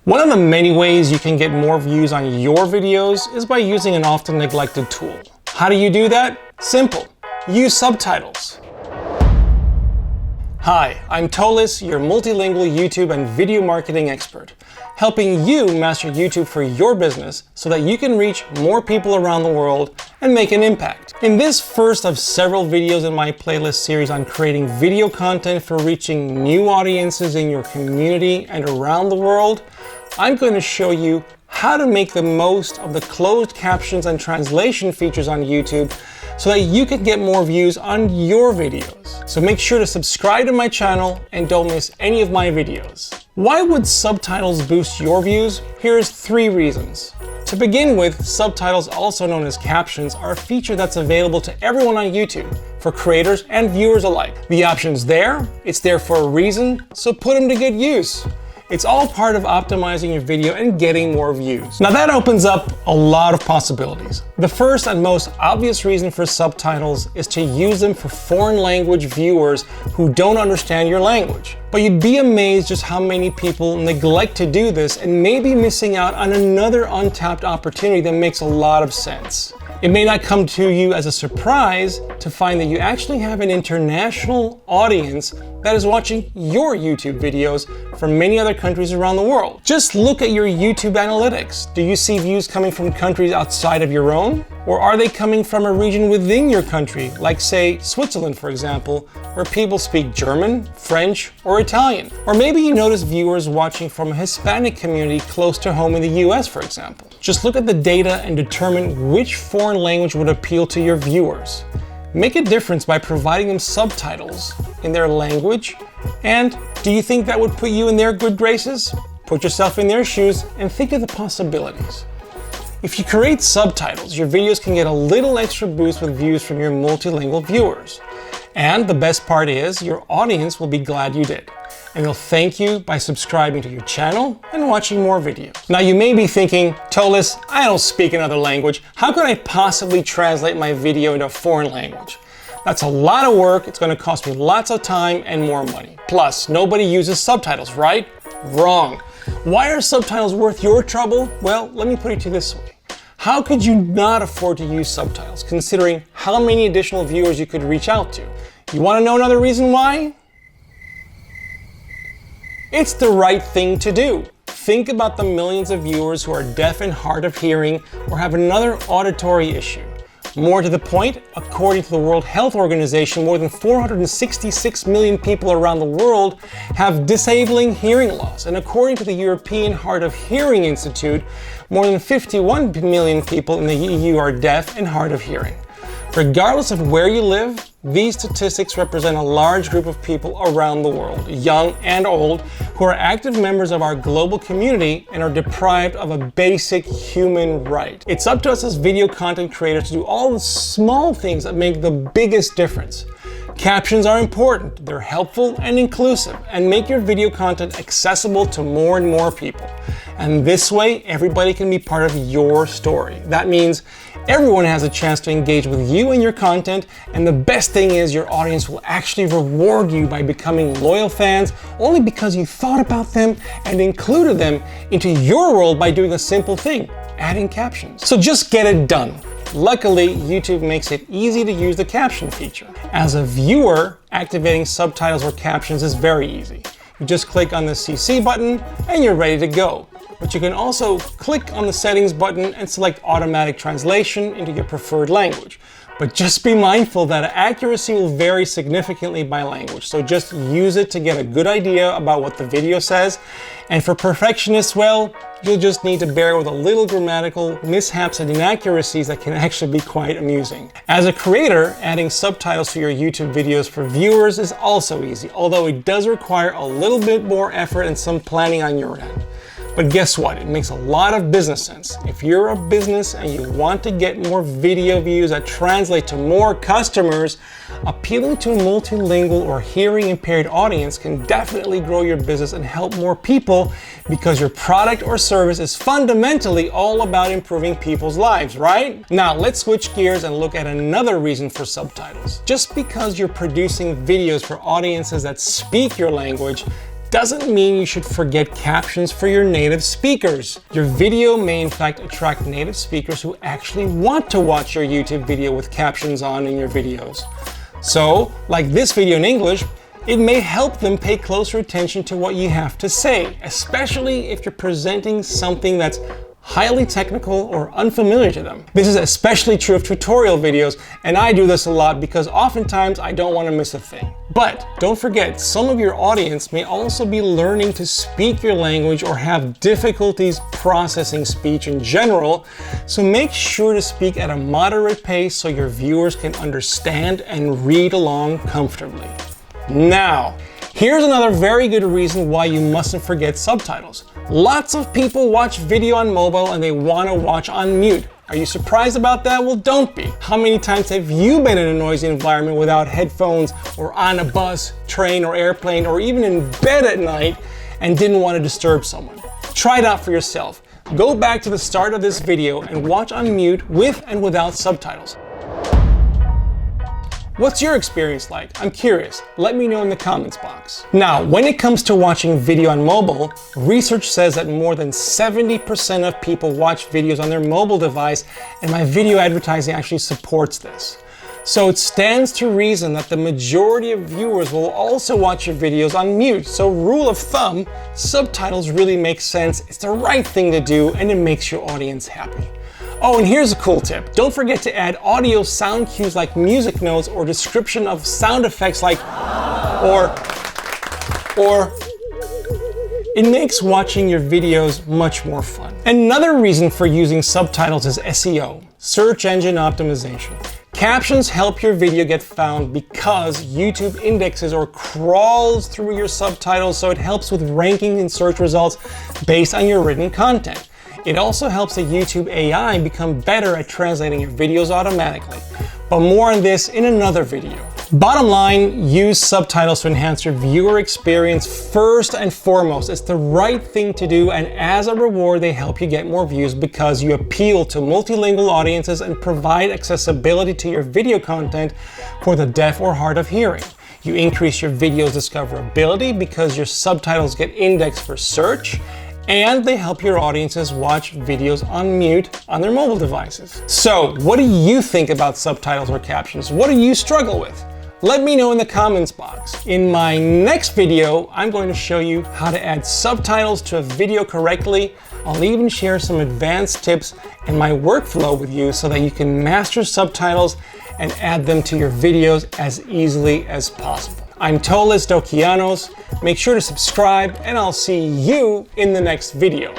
One of the many ways you can get more views on your videos is by using an often neglected tool. How do you do that? Simple. Use subtitles. Hi, I'm Tolis, your multilingual YouTube and video marketing expert, helping you master YouTube for your business so that you can reach more people around the world and make an impact. In this first of several videos in my playlist series on creating video content for reaching new audiences in your community and around the world, I'm going to show you how to make the most of the closed captions and translation features on YouTube so that you can get more views on your videos. So make sure to subscribe to my channel and don't miss any of my videos. Why would subtitles boost your views? Here's 3 reasons. To begin with, subtitles, also known as captions, are a feature that's available to everyone on YouTube, for creators and viewers alike. The option's there, it's there for a reason, so put them to good use. It's all part of optimizing your video and getting more views. Now that opens up a lot of possibilities. The first and most obvious reason for subtitles is to use them for foreign language viewers who don't understand your language. But you'd be amazed just how many people neglect to do this and may be missing out on another untapped opportunity that makes a lot of sense. It may not come to you as a surprise to find that you actually have an international audience that is watching your YouTube videos from many other countries around the world. Just look at your YouTube analytics. Do you see views coming from countries outside of your own? Or are they coming from a region within your country, like say Switzerland, for example, where people speak German, French, or Italian? Or maybe you notice viewers watching from a Hispanic community close to home in the US, for example. Just look at the data and determine which foreign language would appeal to your viewers. Make a difference by providing them subtitles in their language. And do you think that would put you in their good graces? Put yourself in their shoes and think of the possibilities. If you create subtitles, your videos can get a little extra boost with views from your multilingual viewers. And the best part is, your audience will be glad you did. And they'll thank you by subscribing to your channel and watching more videos. Now you may be thinking, Tolis, I don't speak another language. How could I possibly translate my video into a foreign language? That's a lot of work. It's going to cost me lots of time and more money. Plus, nobody uses subtitles, right? Wrong. Why are subtitles worth your trouble? Well, let me put it to you this way. How could you not afford to use subtitles, considering how many additional viewers you could reach out to? You want to know another reason why? It's the right thing to do. Think about the millions of viewers who are deaf and hard of hearing or have another auditory issue. More to the point, according to the World Health Organization, more than 466 million people around the world have disabling hearing loss. And according to the European Hard of Hearing Institute, more than 51 million people in the EU are deaf and hard of hearing. Regardless of where you live, these statistics represent a large group of people around the world, young and old, who are active members of our global community and are deprived of a basic human right. It's up to us as video content creators to do all the small things that make the biggest difference. Captions are important, they're helpful and inclusive, and make your video content accessible to more and more people. And this way, everybody can be part of your story. That means everyone has a chance to engage with you and your content, and the best thing is your audience will actually reward you by becoming loyal fans only because you thought about them and included them into your world by doing a simple thing, adding captions. So just get it done. Luckily, YouTube makes it easy to use the caption feature. As a viewer, activating subtitles or captions is very easy. You just click on the CC button and you're ready to go. But you can also click on the settings button and select automatic translation into your preferred language. But just be mindful that accuracy will vary significantly by language, so just use it to get a good idea about what the video says. And for perfectionists, well, you'll just need to bear with a little grammatical mishaps and inaccuracies that can actually be quite amusing. As a creator, adding subtitles to your YouTube videos for viewers is also easy, although it does require a little bit more effort and some planning on your end. But guess what? It makes a lot of business sense. If you're a business and you want to get more video views that translate to more customers, appealing to a multilingual or hearing impaired audience can definitely grow your business and help more people, because your product or service is fundamentally all about improving people's lives, right? Now let's switch gears and look at another reason for subtitles. Just because you're producing videos for audiences that speak your language doesn't mean you should forget captions for your native speakers. Your video may in fact attract native speakers who actually want to watch your YouTube video with captions on in your videos. So, like this video in English, it may help them pay closer attention to what you have to say, especially if you're presenting something that's highly technical or unfamiliar to them. This is especially true of tutorial videos, and I do this a lot because oftentimes I don't want to miss a thing. But don't forget, some of your audience may also be learning to speak your language or have difficulties processing speech in general, so make sure to speak at a moderate pace so your viewers can understand and read along comfortably. Now, here's another very good reason why you mustn't forget subtitles. Lots of people watch video on mobile and they want to watch on mute. Are you surprised about that? Well, don't be. How many times have you been in a noisy environment without headphones or on a bus, train, or airplane, or even in bed at night and didn't want to disturb someone? Try it out for yourself. Go back to the start of this video and watch on mute with and without subtitles. What's your experience like? I'm curious. Let me know in the comments box. Now, when it comes to watching video on mobile, research says that more than 70% of people watch videos on their mobile device, and my video advertising actually supports this. So it stands to reason that the majority of viewers will also watch your videos on mute. So rule of thumb, subtitles really make sense, it's the right thing to do, and it makes your audience happy. Oh, and here's a cool tip. Don't forget to add audio sound cues like music notes or description of sound effects like or. It makes watching your videos much more fun. Another reason for using subtitles is SEO, search engine optimization. Captions help your video get found because YouTube indexes or crawls through your subtitles, so it helps with ranking in search results based on your written content. It also helps the YouTube AI become better at translating your videos automatically. But more on this in another video. Bottom line, use subtitles to enhance your viewer experience first and foremost. It's the right thing to do, and as a reward, they help you get more views because you appeal to multilingual audiences and provide accessibility to your video content for the deaf or hard of hearing. You increase your video's discoverability because your subtitles get indexed for search, and they help your audiences watch videos on mute on their mobile devices. So, what do you think about subtitles or captions? What do you struggle with? Let me know in the comments box. In my next video, I'm going to show you how to add subtitles to a video correctly. I'll even share some advanced tips and my workflow with you so that you can master subtitles and add them to your videos as easily as possible. I'm Tolis Dokianos. Make sure to subscribe, and I'll see you in the next video.